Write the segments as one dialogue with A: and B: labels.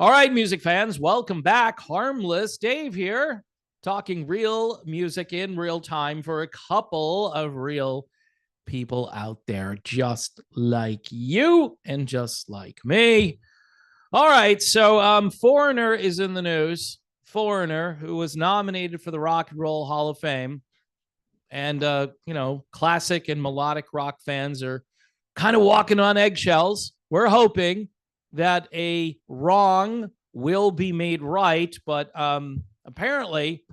A: All right, music fans, welcome back. Harmless Dave here, talking real music in real time for a couple of real people out there just like you and just like me. All right, so Foreigner is in the news. Foreigner, who was nominated for the Rock and Roll Hall of Fame. And, classic and melodic rock fans are kind of walking on eggshells. We're hoping that a wrong will be made right, but apparently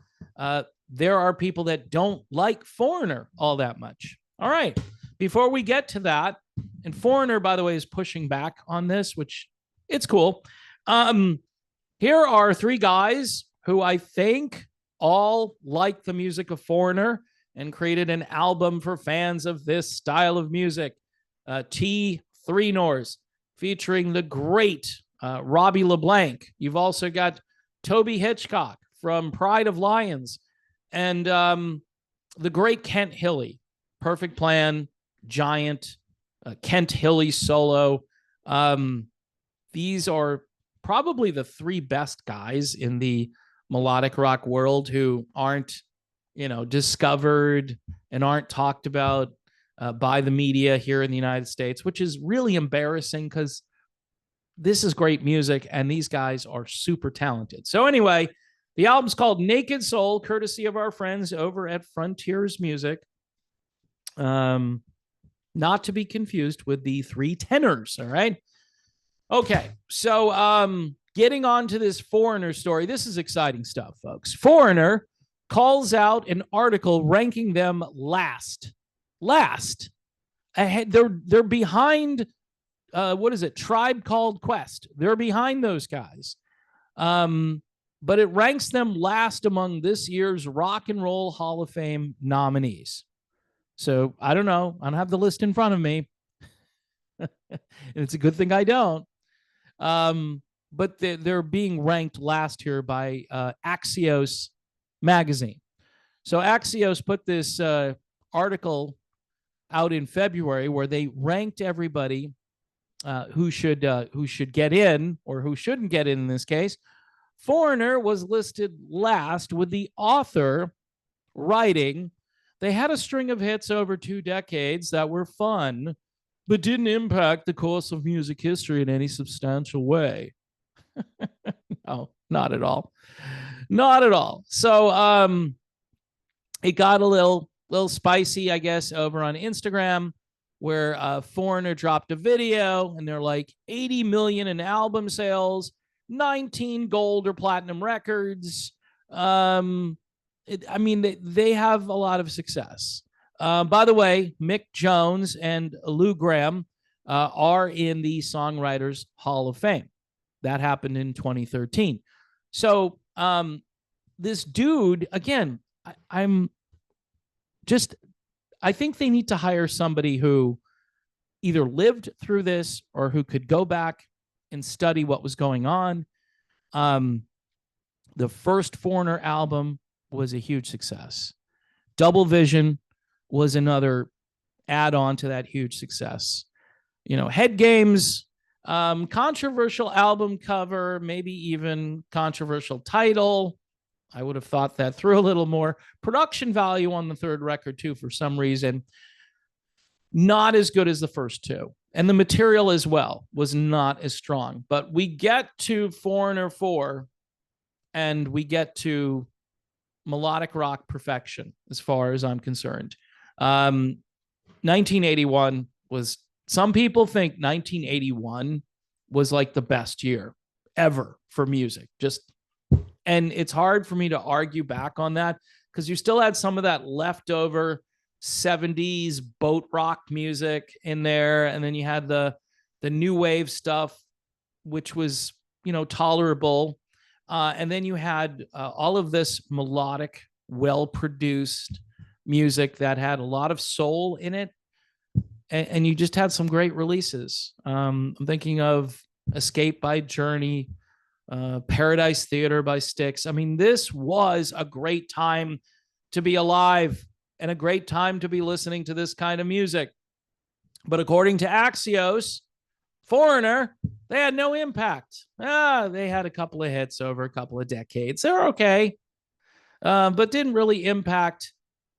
A: there are people that don't like Foreigner all that much. All right, before we get to that, and Foreigner, by the way, is pushing back on this, which it's cool. Here are three guys who I think all like the music of Foreigner and created an album for fans of this style of music. T3 Nors, featuring the great Robbie LeBlanc. You've also got Toby Hitchcock from Pride of Lions and the great Kent Hilly, Perfect Plan, Giant, Kent Hilly solo. These are probably the three best guys in the melodic rock world who aren't discovered and aren't talked about by the media here in the United States, which is really embarrassing because this is great music and these guys are super talented. So anyway, the album's called Naked Soul, courtesy of our friends over at Frontiers Music. Not to be confused with the Three Tenors, all right? Okay, so getting on to this Foreigner story, this is exciting stuff, folks. Foreigner calls out an article ranking them last. They're behind. What is it? Tribe Called Quest. They're behind those guys. But it ranks them last among this year's Rock and Roll Hall of Fame nominees. So I don't know. I don't have the list in front of me. And it's a good thing I don't. But they're being ranked last here by Axios magazine. So Axios put this article out in February where they ranked everybody who should get in or who shouldn't get in this case. Foreigner was listed last, with the author writing, "They had a string of hits over 2 decades that were fun, but didn't impact the course of music history in any substantial way." No, not at all. Not at all. So it got a little spicy, I guess, over on Instagram, where Foreigner dropped a video and they're like 80 million in album sales, 19 gold or platinum records. They have a lot of success. By the way, Mick Jones and Lou Gramm are in the Songwriters Hall of Fame. That happened in 2013. So this dude, again, I think they need to hire somebody who either lived through this or who could go back and study what was going on. The first Foreigner album was a huge success. Double Vision was another add-on to that huge success. Head Games, controversial album cover, maybe even controversial title. I would have thought that through a little more. Production value on the third record, too, for some reason. Not as good as the first two. And the material as well was not as strong. But we get to Foreigner 4, and we get to melodic rock perfection, as far as I'm concerned. 1981 was, some people think 1981 was like the best year ever for music. And it's hard for me to argue back on that because you still had some of that leftover 70s boat rock music in there. And then you had the new wave stuff, which was, tolerable. And then you had all of this melodic, well-produced music that had a lot of soul in it. And you just had some great releases. I'm thinking of Escape by Journey, Paradise Theater by Styx. This was a great time to be alive and a great time to be listening to this kind of music. But according to Axios, Foreigner, they had no impact. They had a couple of hits over a couple of decades. They're okay, but didn't really impact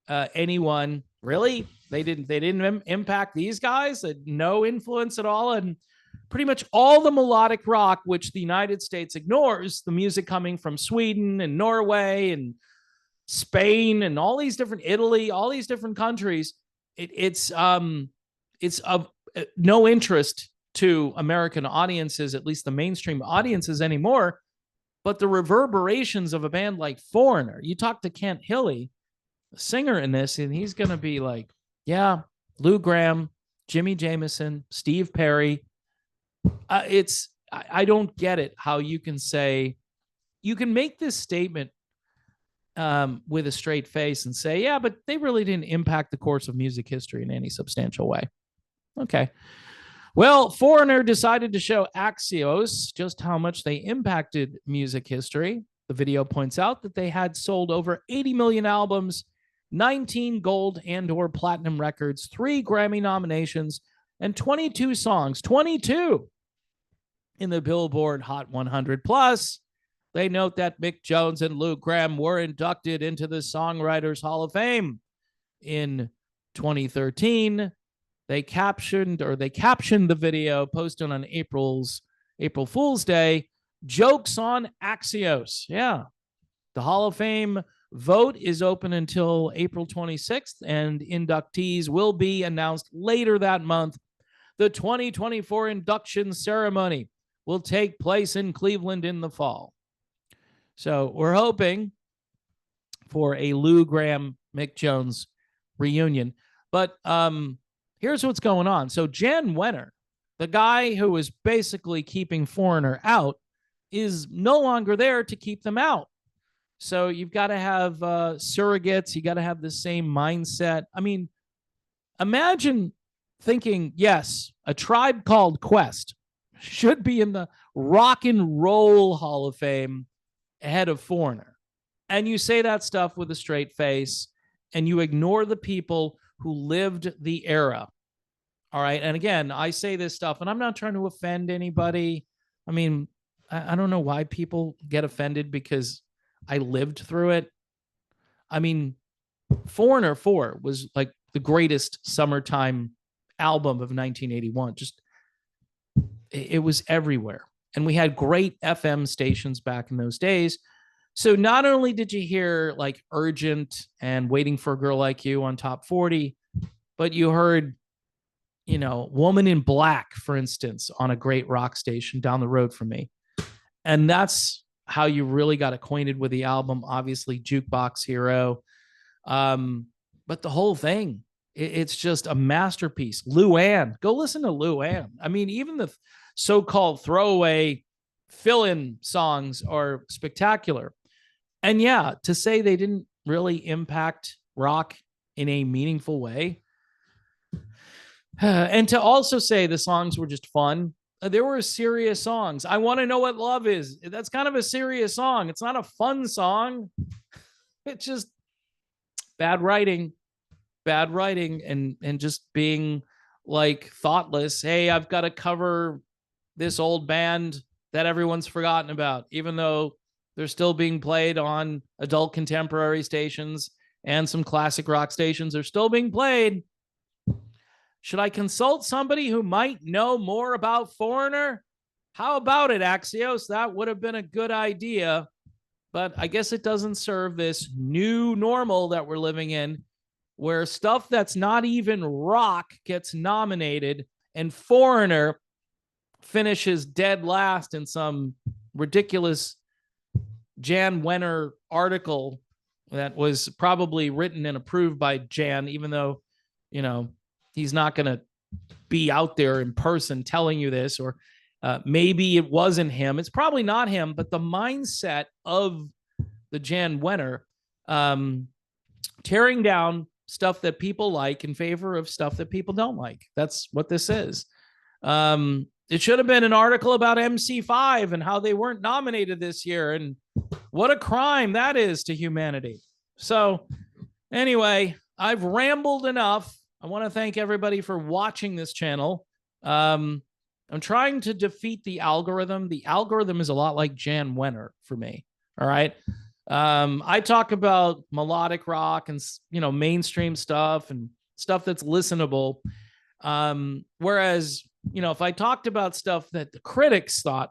A: anyone. Really, they didn't impact these guys. No influence at all. And pretty much all the melodic rock, which the United States ignores, the music coming from Sweden and Norway and Spain and all these different Italy, all these different countries, it's of no interest to American audiences, at least the mainstream audiences anymore. But the reverberations of a band like Foreigner, you talk to Kent Hilly, the singer in this, and he's going to be like, yeah, Lou Gramm, Jimmy Jamison, Steve Perry. I don't get it how you can say, you can make this statement with a straight face and say, yeah, but they really didn't impact the course of music history in any substantial way. Okay. Well, Foreigner decided to show Axios just how much they impacted music history. The video points out that they had sold over 80 million albums, 19 gold and or platinum records, 3 Grammy nominations, and 22 songs, 22 in the Billboard Hot 100. Plus, they note that Mick Jones and Lou Gramm were inducted into the Songwriters Hall of Fame in 2013. They captioned the video posted on April Fool's Day, jokes on Axios. Yeah. The Hall of Fame vote is open until April 26th, and inductees will be announced later that month. The 2024 induction ceremony will take place in Cleveland in the fall. So we're hoping for a Lou Gramm, Mick Jones reunion. But here's what's going on. So Jann Wenner, the guy who is basically keeping Foreigner out, is no longer there to keep them out. So you've got to have surrogates. You got to have the same mindset. I mean, imagine thinking, yes, A Tribe Called Quest should be in the Rock and Roll Hall of Fame ahead of Foreigner. And you say that stuff with a straight face, and you ignore the people who lived the era. All right. And again, I say this stuff, and I'm not trying to offend anybody. I mean, I don't know why people get offended because I lived through it. I mean, Foreigner 4 was like the greatest summertime album of 1981. Just, it was everywhere. And we had great FM stations back in those days. So not only did you hear like Urgent and Waiting for a Girl Like You on Top 40, but you heard, you know, Woman in Black, for instance, on a great rock station down the road from me. And that's how you really got acquainted with the album. Obviously, Jukebox Hero. But the whole thing, it's just a masterpiece. Luann, go listen to Luann. I mean, even the so-called throwaway fill-in songs are spectacular. And yeah, to say they didn't really impact rock in a meaningful way, and to also say the songs were just fun. There were serious songs. I Want to Know What Love Is. That's kind of a serious song. It's not a fun song. It's just bad writing, and just being like thoughtless. Hey, I've got to cover this old band that everyone's forgotten about, even though they're still being played on adult contemporary stations and some classic rock stations are still being played. Should I consult somebody who might know more about Foreigner? How about it, Axios? That would have been a good idea. But I guess it doesn't serve this new normal that we're living in, where stuff that's not even rock gets nominated and Foreigner finishes dead last in some ridiculous Jann Wenner article that was probably written and approved by Jann, even though, you know, he's not going to be out there in person telling you this, or maybe it wasn't him. It's probably not him, but the mindset of the Jann Wenner, tearing down stuff that people like in favor of stuff that people don't like. That's what this is. It should have been an article about MC5 and how they weren't nominated this year, and what a crime that is to humanity. So anyway, I've rambled enough. I want to thank everybody for watching this channel. I'm trying to defeat the algorithm. The algorithm is a lot like Jann Wenner for me. All right. I talk about melodic rock and mainstream stuff and stuff that's listenable. Whereas, if I talked about stuff that the critics thought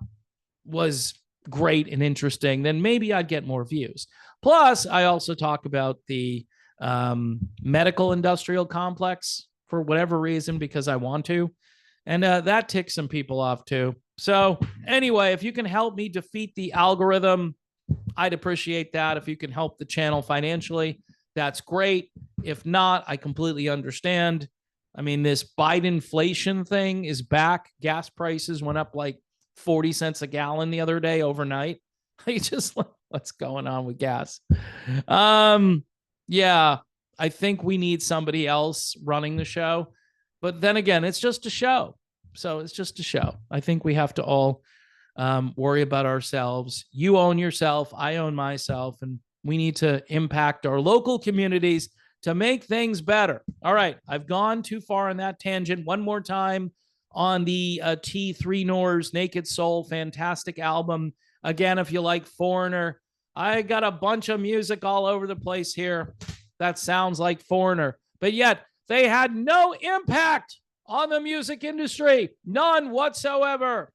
A: was great and interesting, then maybe I'd get more views. Plus, I also talk about the medical industrial complex for whatever reason because I want to. And that ticks some people off too. So, anyway, if you can help me defeat the algorithm, I'd appreciate that. If you can help the channel financially, that's great. If not, I completely understand. I mean, this Biden inflation thing is back. Gas prices went up like 40 cents a gallon the other day overnight. I just like, what's going on with gas? Yeah, I think we need somebody else running the show. But then again, it's just a show. So it's just a show. I think we have to all worry about ourselves. You own yourself. I own myself. And we need to impact our local communities to make things better. All right. I've gone too far on that tangent. One more time on the T3 Nor's Naked Soul. Fantastic album. Again, if you like Foreigner, I got a bunch of music all over the place here that sounds like Foreigner, but yet they had no impact on the music industry. None whatsoever.